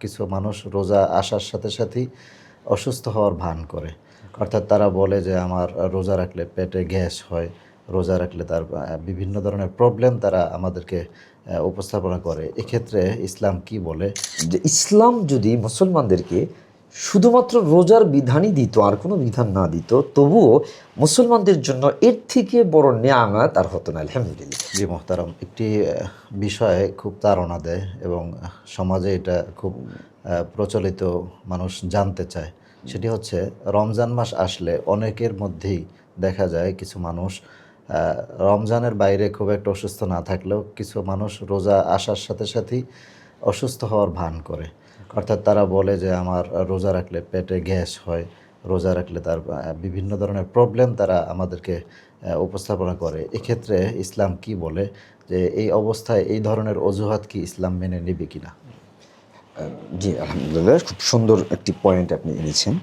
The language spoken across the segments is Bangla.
কিছু মানুষ রোজা আসার সাথে সাথেই অসুস্থ হওয়ার ভান করে। অর্থাৎ তারা বলে যে আমার রোজা রাখলে পেটে গ্যাস হয়, রোজা রাখলে তার বিভিন্ন ধরনের প্রবলেম তারা আমাদেরকে উপস্থাপনা করে। এক্ষেত্রে ইসলাম কি বলে? যে ইসলাম যদি মুসলমানদেরকে শুধুমাত্র রোজার বিধানই দিত, আর কোনো বিধান না দিত, তবুও মুসলমানদের জন্য এর থেকে বড় নেয়ামত আর হতো না। আলহামদুলিল্লাহ। জি মোহতারাম, একটি বিষয়ে খুব তাড়না দেয় এবং সমাজে এটা খুব প্রচলিত, মানুষ জানতে চায়। সেটি হচ্ছে রমজান মাস আসলে অনেকের মধ্যেই দেখা যায় কিছু মানুষ রমজানের বাইরে খুব একটা অসুস্থ না থাকলেও কিছু মানুষ রোজা আসার সাথে সাথেই অসুস্থ হওয়ার ভান করে। অর্থাৎ তারা বলে যে আমার রোজা রাখলে পেটে গ্যাস হয়, রোজা রাখলে তার বিভিন্ন ধরনের প্রবলেম তারা আমাদেরকে উপস্থাপনা করে। এক্ষেত্রে ইসলাম কি বলে যে এই অবস্থায় এই ধরনের অজুহাত কি ইসলাম মেনে নেবে কিনা? জি আলহামদুলিল্লাহ, খুব সুন্দর একটি পয়েন্ট আপনি এনেছেন।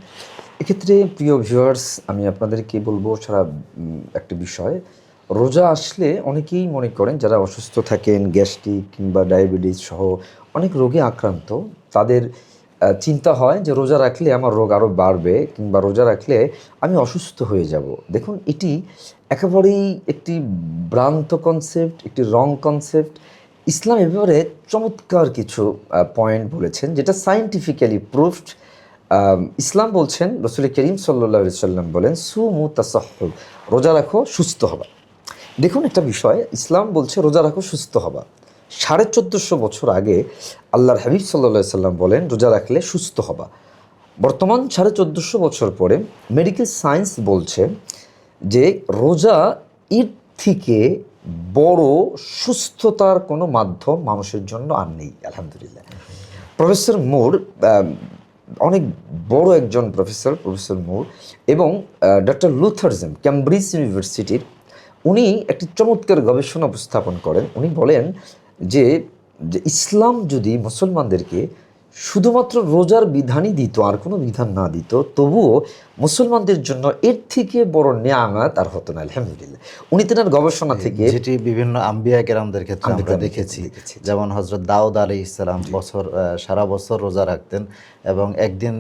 এক্ষেত্রে প্রিয় ভিউয়ার্স, আমি আপনাদেরকে বলবো সারা একটা বিষয়, রোজা আসলে অনেকেই মনে করেন যারা অসুস্থ থাকেন, গ্যাস্ট্রিক কিংবা ডায়াবেটিস সহ অনেক রোগে আক্রান্ত, তাদের চিন্তা হয় যে রোজা রাখলে আমার রোগ আরও বাড়বে, কিংবা রোজা রাখলে আমি অসুস্থ হয়ে যাব। দেখুন, এটি একেবারেই একটি ভ্রান্ত কনসেপ্ট, একটি রং কনসেপ্ট। ইসলাম এ ব্যাপারে চমৎকার কিছু পয়েন্ট বলেছেন, যেটা সায়েন্টিফিক্যালি প্রুফড। ইসলাম বলছেন, রসুল করিম সাল্লাল্লাহু আলাইহি সাল্লাম বলেন, সুমু তাসাহহুর, রোজা রাখো সুস্থ হবা। দেখুন একটা বিষয়, ইসলাম বলছে রোজা রাখো সুস্থ হবা। 1450 বছর আগে আল্লাহর হাবিব সাল্লাল্লাহু আলাইহি সাল্লাম বলেন রোজা রাখলে সুস্থ হবা। বর্তমান 1450 বছর পরে মেডিকেল সায়েন্স বলছে যে রোজা এর থেকে বড় সুস্থতার কোনো মাধ্যম মানুষের জন্য আর নেই। আলহামদুলিল্লাহ। প্রফেসর মুর, অনেক বড় একজন প্রফেসর মুর, এবং ডক্টর লুথারজেন, ক্যামব্রিজ ইউনিভার্সিটির, উনি একটি চমৎকার গবেষণা উপস্থাপন করেন। উনি বলেন যে ইসলাম যদি মুসলমানদেরকে শুধুমাত্র রোজার বিধানই দিত, আর কোনো বিধান না দিত, তবুও মুসলমানদের জন্য এর থেকে বড় নেয়ামত আর হতো না। আলহামদুলিল্লাহ। উনি তেনার গবেষণা থেকে, যেটি বিভিন্ন আম্বিয়া কেরামদের ক্ষেত্রে আমরা দেখেছি, যেমন হজরত দাউদ আলাইহিস সালাম সারা বছর রোজা রাখতেন এবং একদিন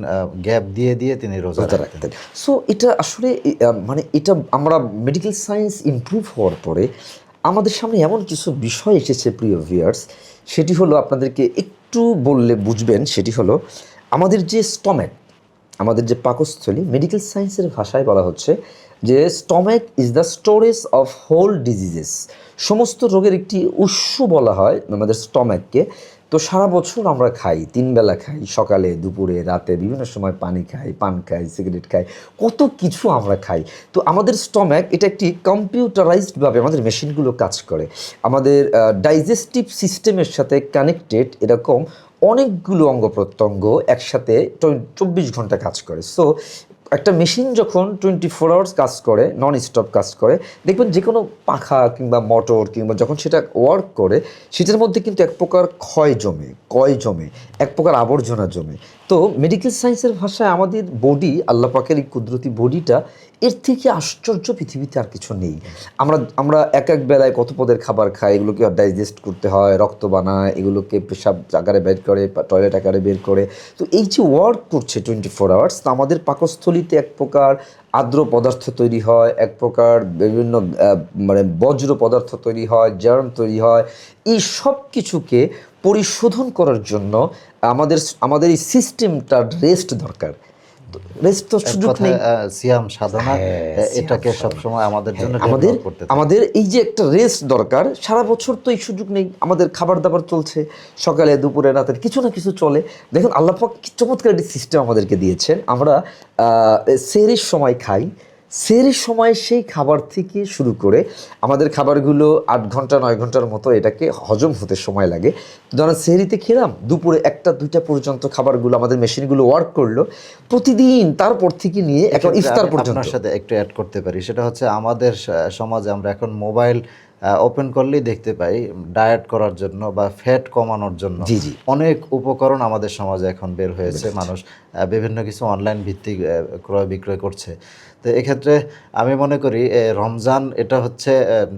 গ্যাপ দিয়ে দিয়ে তিনি রোজা রাখতেন। সো এটা আসলে মানে এটা আমরা মেডিকেল সায়েন্স ইমপ্রুভ হওয়ার পরে আমাদের সামনে এমন কিছু বিষয় এসেছে প্রিয় ভিউয়ার্স, সেটি হলো আপনাদেরকে একটু বললে বুঝবেন। সেটি হলো আমাদের যে স্টমেক, আমাদের যে পাকস্থলী, মেডিকেল সায়েন্সের ভাষায় বলা হচ্ছে যে stomach is the storage of whole diseases. সমস্ত রোগের একটি উৎস বলা হয় আমাদের স্টমেককে। তো সারা বছর আমরা খাই, 3 বেলা খাই, সকালে, দুপুরে, রাতে, বিভিন্ন সময় পানি খাই, পান খাই, সিগারেট খাই, কত কিছু আমরা খাই। তো আমাদের স্টমেক এটা একটি কম্পিউটারাইজডভাবে আমাদের মেশিনগুলো কাজ করে, আমাদের ডাইজেস্টিভ সিস্টেমের সাথে কানেক্টেড। এরকম অনেকগুলো অঙ্গ প্রত্যঙ্গ একসাথে 24 ঘন্টা কাজ করে। সো একটা মেশিন যখন 24 আওয়ার্স কাজ করে, নন স্টপ কাজ করে, দেখবেন যে কোনো পাখা কিংবা মোটর কিংবা যখন সেটা ওয়ার্ক করে, সেটার মধ্যে কিন্তু এক প্রকার কয় জমে, এক প্রকার আবর্জনা জমে। তো মেডিকেল সায়েন্সের ভাষায় আমাদের বডি, আল্লাহ পাকের এই কুদরতি বডিটা, এর থেকে আশ্চর্য পৃথিবীতে আর কিছু নেই। আমরা এক বেলায় কত পদের খাবার খাই, এগুলোকে ডাইজেস্ট করতে হয়, রক্ত বানায়, এগুলোকে পেশাব আকারে বের করে, টয়লেট আকারে বের করে। তো এই যে ওয়ার্ক করছে 24 আওয়ার্স, তা আমাদের পাকস্থলীতে এক প্রকার আর্দ্র পদার্থ তৈরি হয়, এক প্রকার বিভিন্ন মানে বজ্র পদার্থ তৈরি হয়, জার্ম তৈরি হয়। এই সব কিছুকে পরিশোধন করার জন্য আমাদের এই সিস্টেমটার রেস্ট দরকার। রেস্ট তো সুযোগ নেই। সিয়াম সাধনা এটাকে সবসময় আমাদের জন্য আমাদের এই যে একটা রেস্ট দরকার, সারা বছর তো এই সুযোগ নেই। আমাদের খাবার দাবার চলছে, সকালে, দুপুরে, রাতের কিছু না কিছু চলে। দেখুন আল্লাহ পাক কি চমৎকার একটি সিস্টেম আমাদেরকে দিয়েছেন। আমরা সেহরির সময় খাই, সেহরির সময় সেই খাবার থেকে শুরু করে আমাদের খাবারগুলো 8 ঘন্টা 9 ঘন্টার মতো এটাকে হজম হতে সময় লাগে। ধরেন সেহরিতে খেলাম, দুপুরে 1টা 2টা পর্যন্ত খাবারগুলো আমাদের মেশিনগুলো ওয়ার্ক করলো প্রতিদিন, তারপর থেকে নিয়ে এখন ইফতার পর্যন্ত। আপনার সাথে একটু অ্যাড করতে পারি, সেটা হচ্ছে আমাদের সমাজে আমরা এখন মোবাইল ওপেন করলেই দেখতে পাই ডায়েট করার জন্য বা ফ্যাট কমানোর জন্য জি, জি। অনেক উপকরণ আমাদের সমাজে এখন বের হয়েছে। মানুষ বিভিন্ন কিছু অনলাইন ভিত্তিক ক্রয় বিক্রয় করছে। তো এক্ষেত্রে আমি মনে করি রমজান এটা হচ্ছে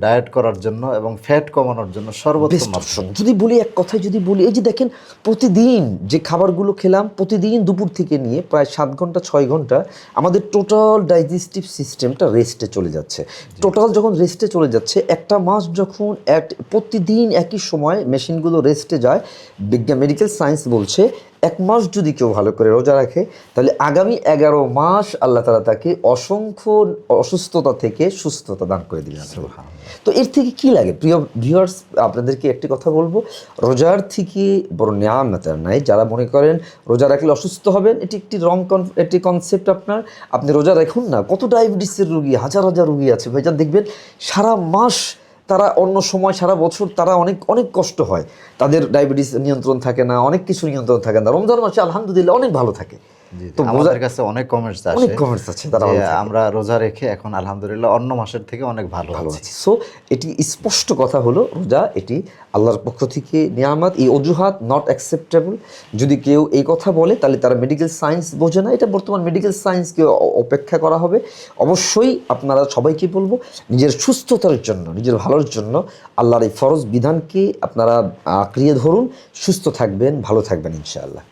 ডায়েট করার জন্য এবং ফ্যাট কমানোর জন্য সর্বোত্তম বেস্ট মাধ্যম। অপশন। যদি বলি এক কথায়, যদি বলি এই যে দেখেন প্রতিদিন যে খাবারগুলো খেলাম, প্রতিদিন দুপুর থেকে নিয়ে প্রায় 7 ঘন্টা 6 ঘন্টা আমাদের টোটাল ডাইজেস্টিভ সিস্টেমটা রেস্টে চলে যাচ্ছে। টোটাল যখন রেস্টে চলে যাচ্ছে, একটা মাস যখন প্রতিদিন একই সময় মেশিনগুলো রেস্টে যায়, বিজ্ঞান মেডিকেল সায়েন্স বলছে 1 মাস যদি কেউ ভালো করে রোজা রাখে, তাহলে আগামী 11 মাস আল্লাহ তাআলা তাকে অসংখ্য অসুস্থতা থেকে সুস্থতা দান করে দিবেন। তো এর থেকে কি লাগে প্রিয় ভিউয়ার্স, আপনাদেরকে একটি কথা বলবো, রোজার থেকে বড় নিয়ামত আর নাই। যারা মনে করেন রোজা রাখলে অসুস্থ হবেন, এটি একটি একটি কনসেপ্ট। আপনি রোজা রাখুন না, কত ডায়াবেটিসের রোগী, হাজার হাজার রোগী আছে ভাইজান, দেখবেন সারা মাস, তারা অন্য সময় সারা বছর তারা অনেক অনেক কষ্ট হয়, তাদের ডায়াবেটিস নিয়ন্ত্রণ থাকে না, অনেক কিছু নিয়ন্ত্রণ থাকে না, রমজান মাসে আলহামদুলিল্লাহ অনেক ভালো থাকে। তো আমাদের কাছে অনেক কমেন্টস আসে, অনেক কমেন্টস আছে, তারা যে আমরা রোজা রেখে এখন আলহামদুলিল্লাহ অন্য মাসের থেকে অনেক ভালো আছি। সো এটি স্পষ্ট কথা হলো, রোজা এটি আল্লাহর পক্ষ থেকে নিয়ামত। এই অজুহাত নট অ্যাকসেপ্টেবল। যদি কেউ এই কথা বলে তাহলে তারা মেডিকেল সায়েন্স বোঝে না। এটা বর্তমান মেডিকেল সায়েন্সকে অপেক্ষা করা হবে। অবশ্যই আপনারা সবাইকে বলবো, নিজের সুস্থতার জন্য, নিজের ভালোর জন্য আল্লাহর এই ফরজ বিধানকে আপনারা আঁকড়িয়ে ধরুন। সুস্থ থাকবেন, ভালো থাকবেন ইনশাআল্লাহ।